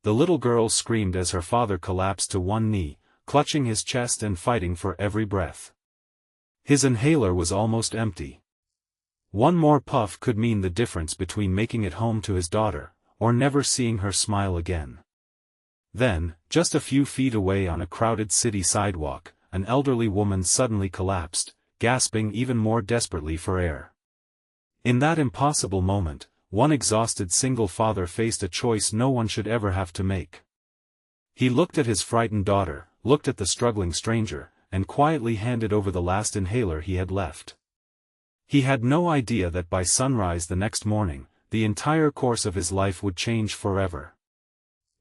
the little girl screamed as her father collapsed to one knee, clutching his chest and fighting for every breath. His inhaler was almost empty. One more puff could mean the difference between making it home to his daughter, or never seeing her smile again. Then, just a few feet away on a crowded city sidewalk, an elderly woman suddenly collapsed, gasping even more desperately for air. In that impossible moment, one exhausted single father faced a choice no one should ever have to make. He looked at his frightened daughter, looked at the struggling stranger, and quietly handed over the last inhaler he had left. He had no idea that by sunrise the next morning, the entire course of his life would change forever.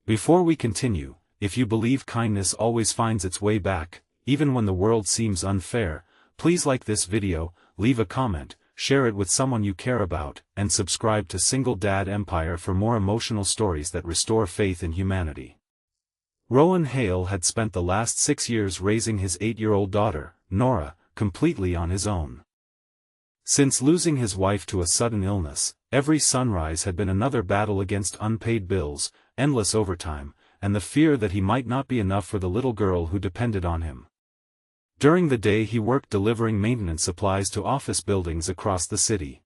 Before we continue, if you believe kindness always finds its way back, even when the world seems unfair, please like this video, leave a comment, share it with someone you care about, and subscribe to Single Dad Empire for more emotional stories that restore faith in humanity. Rowan Hale had spent the last 6 years raising his 8-year-old daughter, Nora, completely on his own. Since losing his wife to a sudden illness, every sunrise had been another battle against unpaid bills, endless overtime, and the fear that he might not be enough for the little girl who depended on him. During the day he worked delivering maintenance supplies to office buildings across the city.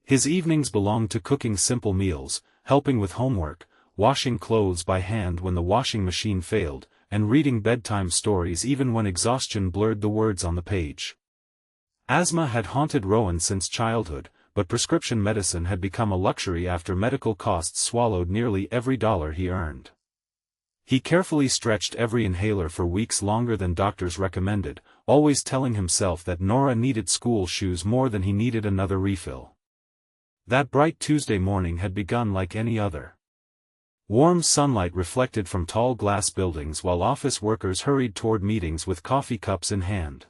His evenings belonged to cooking simple meals, helping with homework, washing clothes by hand when the washing machine failed, and reading bedtime stories even when exhaustion blurred the words on the page. Asthma had haunted Rowan since childhood, but prescription medicine had become a luxury after medical costs swallowed nearly every dollar he earned. He carefully stretched every inhaler for weeks longer than doctors recommended, always telling himself that Nora needed school shoes more than he needed another refill. That bright Tuesday morning had begun like any other. Warm sunlight reflected from tall glass buildings while office workers hurried toward meetings with coffee cups in hand.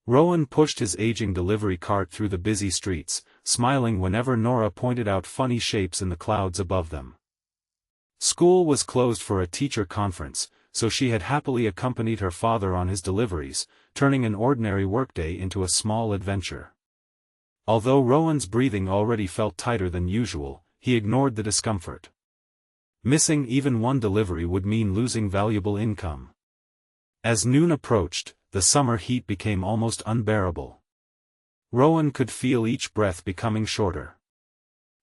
Rowan pushed his aging delivery cart through the busy streets, smiling whenever Nora pointed out funny shapes in the clouds above them. School was closed for a teacher conference, so she had happily accompanied her father on his deliveries, turning an ordinary workday into a small adventure. Although Rowan's breathing already felt tighter than usual, he ignored the discomfort. Missing even one delivery would mean losing valuable income. As noon approached, the summer heat became almost unbearable. Rowan could feel each breath becoming shorter.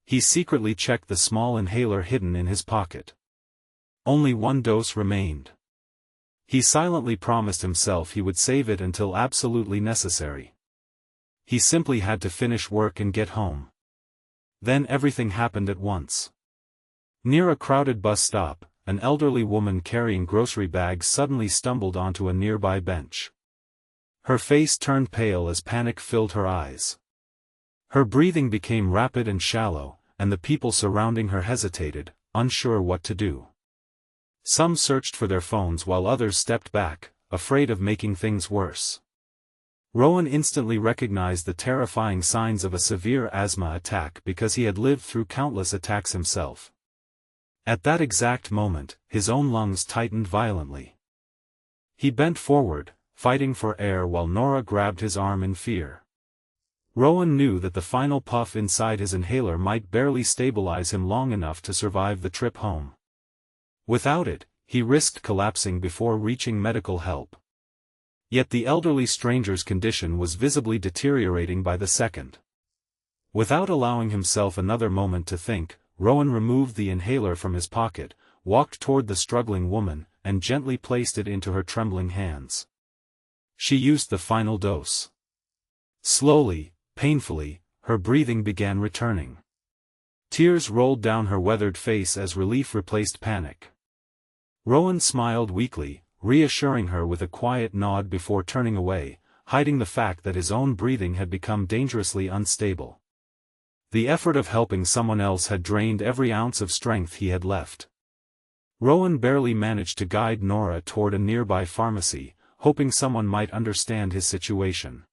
He secretly checked the small inhaler hidden in his pocket. Only one dose remained. He silently promised himself he would save it until absolutely necessary. He simply had to finish work and get home. Then everything happened at once. Near a crowded bus stop, an elderly woman carrying grocery bags suddenly stumbled onto a nearby bench. Her face turned pale as panic filled her eyes. Her breathing became rapid and shallow, and the people surrounding her hesitated, unsure what to do. Some searched for their phones while others stepped back, afraid of making things worse. Rowan instantly recognized the terrifying signs of a severe asthma attack because he had lived through countless attacks himself. At that exact moment, his own lungs tightened violently. He bent forward, fighting for air while Nora grabbed his arm in fear. Rowan knew that the final puff inside his inhaler might barely stabilize him long enough to survive the trip home. Without it, he risked collapsing before reaching medical help. Yet the elderly stranger's condition was visibly deteriorating by the second. Without allowing himself another moment to think, Rowan removed the inhaler from his pocket, walked toward the struggling woman, and gently placed it into her trembling hands. She used the final dose. Slowly, painfully, her breathing began returning. Tears rolled down her weathered face as relief replaced panic. Rowan smiled weakly, reassuring her with a quiet nod before turning away, hiding the fact that his own breathing had become dangerously unstable. The effort of helping someone else had drained every ounce of strength he had left. Rowan barely managed to guide Nora toward a nearby pharmacy, hoping someone might understand his situation.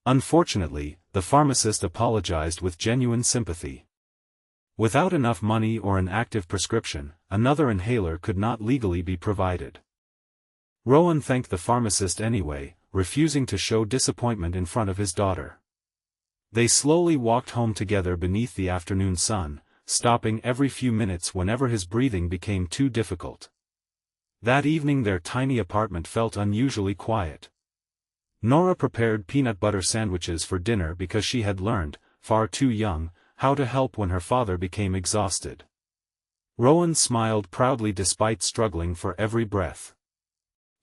Unfortunately, the pharmacist apologized with genuine sympathy. Without enough money or an active prescription, another inhaler could not legally be provided. Rowan thanked the pharmacist anyway, refusing to show disappointment in front of his daughter. They slowly walked home together beneath the afternoon sun, stopping every few minutes whenever his breathing became too difficult. That evening their tiny apartment felt unusually quiet. Nora prepared peanut butter sandwiches for dinner because she had learned, far too young, how to help when her father became exhausted. Rowan smiled proudly despite struggling for every breath.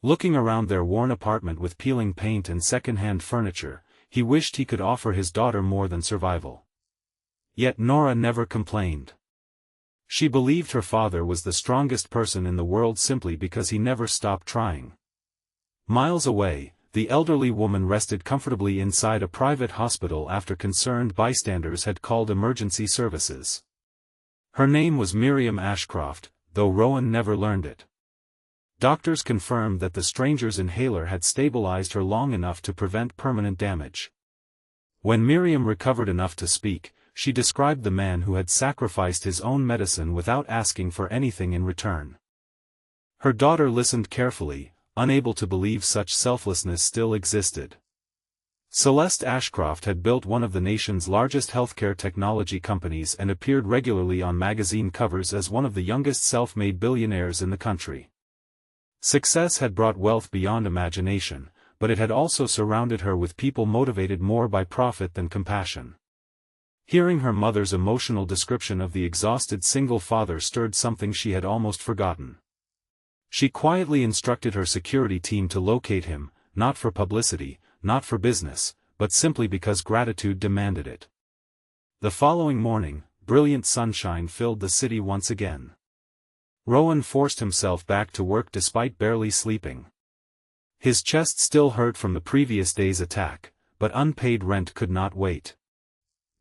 Looking around their worn apartment with peeling paint and second-hand furniture, he wished he could offer his daughter more than survival. Yet Nora never complained. She believed her father was the strongest person in the world simply because he never stopped trying. Miles away, the elderly woman rested comfortably inside a private hospital after concerned bystanders had called emergency services. Her name was Miriam Ashcroft, though Rowan never learned it. Doctors confirmed that the stranger's inhaler had stabilized her long enough to prevent permanent damage. When Miriam recovered enough to speak, she described the man who had sacrificed his own medicine without asking for anything in return. Her daughter listened carefully, unable to believe such selflessness still existed. Celeste Ashcroft had built one of the nation's largest healthcare technology companies and appeared regularly on magazine covers as one of the youngest self-made billionaires in the country. Success had brought wealth beyond imagination, but it had also surrounded her with people motivated more by profit than compassion. Hearing her mother's emotional description of the exhausted single father stirred something she had almost forgotten. She quietly instructed her security team to locate him, not for publicity, not for business, but simply because gratitude demanded it. The following morning, brilliant sunshine filled the city once again. Rowan forced himself back to work despite barely sleeping. His chest still hurt from the previous day's attack, but unpaid rent could not wait.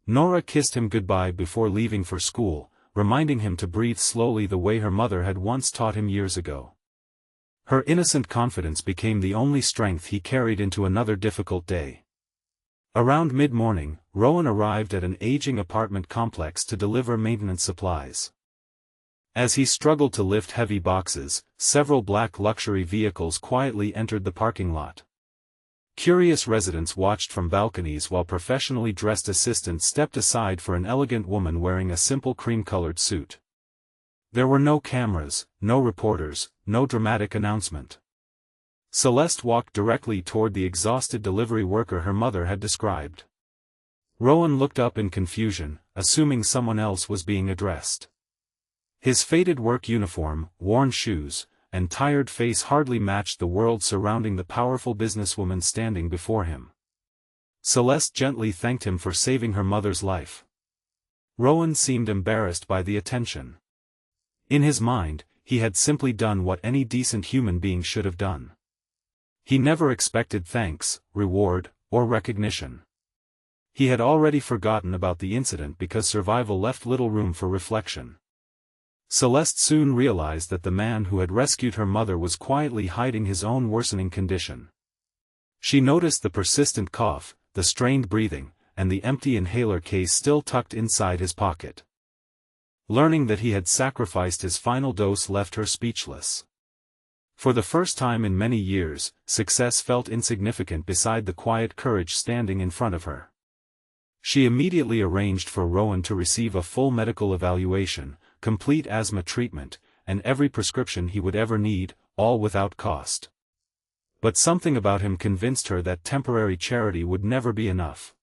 Nora kissed him goodbye before leaving for school, reminding him to breathe slowly the way her mother had once taught him years ago. Her innocent confidence became the only strength he carried into another difficult day. Around mid-morning, Rowan arrived at an aging apartment complex to deliver maintenance supplies. As he struggled to lift heavy boxes, several black luxury vehicles quietly entered the parking lot. Curious residents watched from balconies while professionally dressed assistants stepped aside for an elegant woman wearing a simple cream-colored suit. There were no cameras, no reporters, no dramatic announcement. Celeste walked directly toward the exhausted delivery worker her mother had described. Rowan looked up in confusion, assuming someone else was being addressed. His faded work uniform, worn shoes, and tired face hardly matched the world surrounding the powerful businesswoman standing before him. Celeste gently thanked him for saving her mother's life. Rowan seemed embarrassed by the attention. In his mind, he had simply done what any decent human being should have done. He never expected thanks, reward, or recognition. He had already forgotten about the incident because survival left little room for reflection. Celeste soon realized that the man who had rescued her mother was quietly hiding his own worsening condition. She noticed the persistent cough, the strained breathing, and the empty inhaler case still tucked inside his pocket. Learning that he had sacrificed his final dose left her speechless. For the first time in many years, success felt insignificant beside the quiet courage standing in front of her. She immediately arranged for Rowan to receive a full medical evaluation, complete asthma treatment, and every prescription he would ever need, all without cost. But something about him convinced her that temporary charity would never be enough.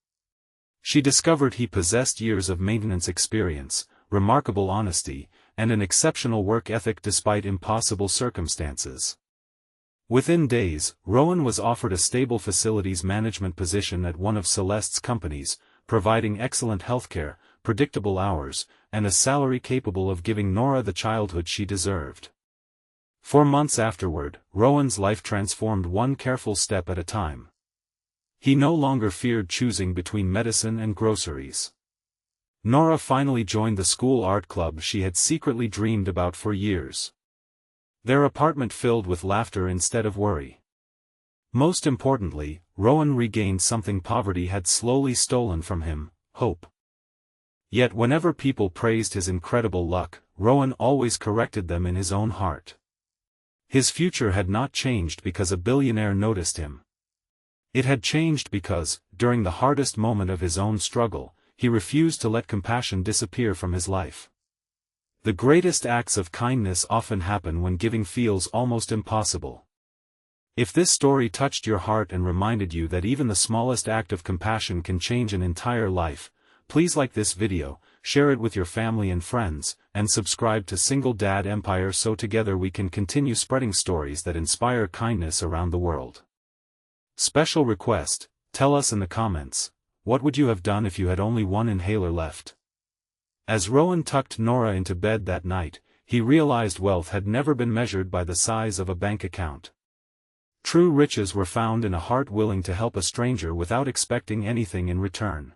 She discovered he possessed years of maintenance experience, remarkable honesty, and an exceptional work ethic despite impossible circumstances. Within days, Rowan was offered a stable facilities management position at one of Celeste's companies, providing excellent healthcare, predictable hours, and a salary capable of giving Nora the childhood she deserved. 4 months afterward, Rowan's life transformed one careful step at a time. He no longer feared choosing between medicine and groceries. Nora finally joined the school art club she had secretly dreamed about for years. Their apartment filled with laughter instead of worry. Most importantly, Rowan regained something poverty had slowly stolen from him: hope. Yet whenever people praised his incredible luck, Rowan always corrected them in his own heart. His future had not changed because a billionaire noticed him. It had changed because, during the hardest moment of his own struggle, he refused to let compassion disappear from his life. The greatest acts of kindness often happen when giving feels almost impossible. If this story touched your heart and reminded you that even the smallest act of compassion can change an entire life, please like this video, share it with your family and friends, and subscribe to Single Dad Empire so together we can continue spreading stories that inspire kindness around the world. Special request, tell us in the comments, what would you have done if you had only one inhaler left? As Rowan tucked Nora into bed that night, he realized wealth had never been measured by the size of a bank account. True riches were found in a heart willing to help a stranger without expecting anything in return.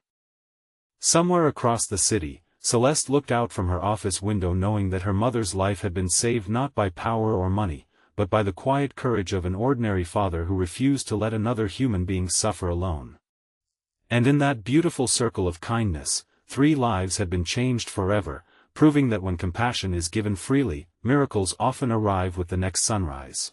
Somewhere across the city, Celeste looked out from her office window knowing that her mother's life had been saved not by power or money, but by the quiet courage of an ordinary father who refused to let another human being suffer alone. And in that beautiful circle of kindness, 3 lives had been changed forever, proving that when compassion is given freely, miracles often arrive with the next sunrise.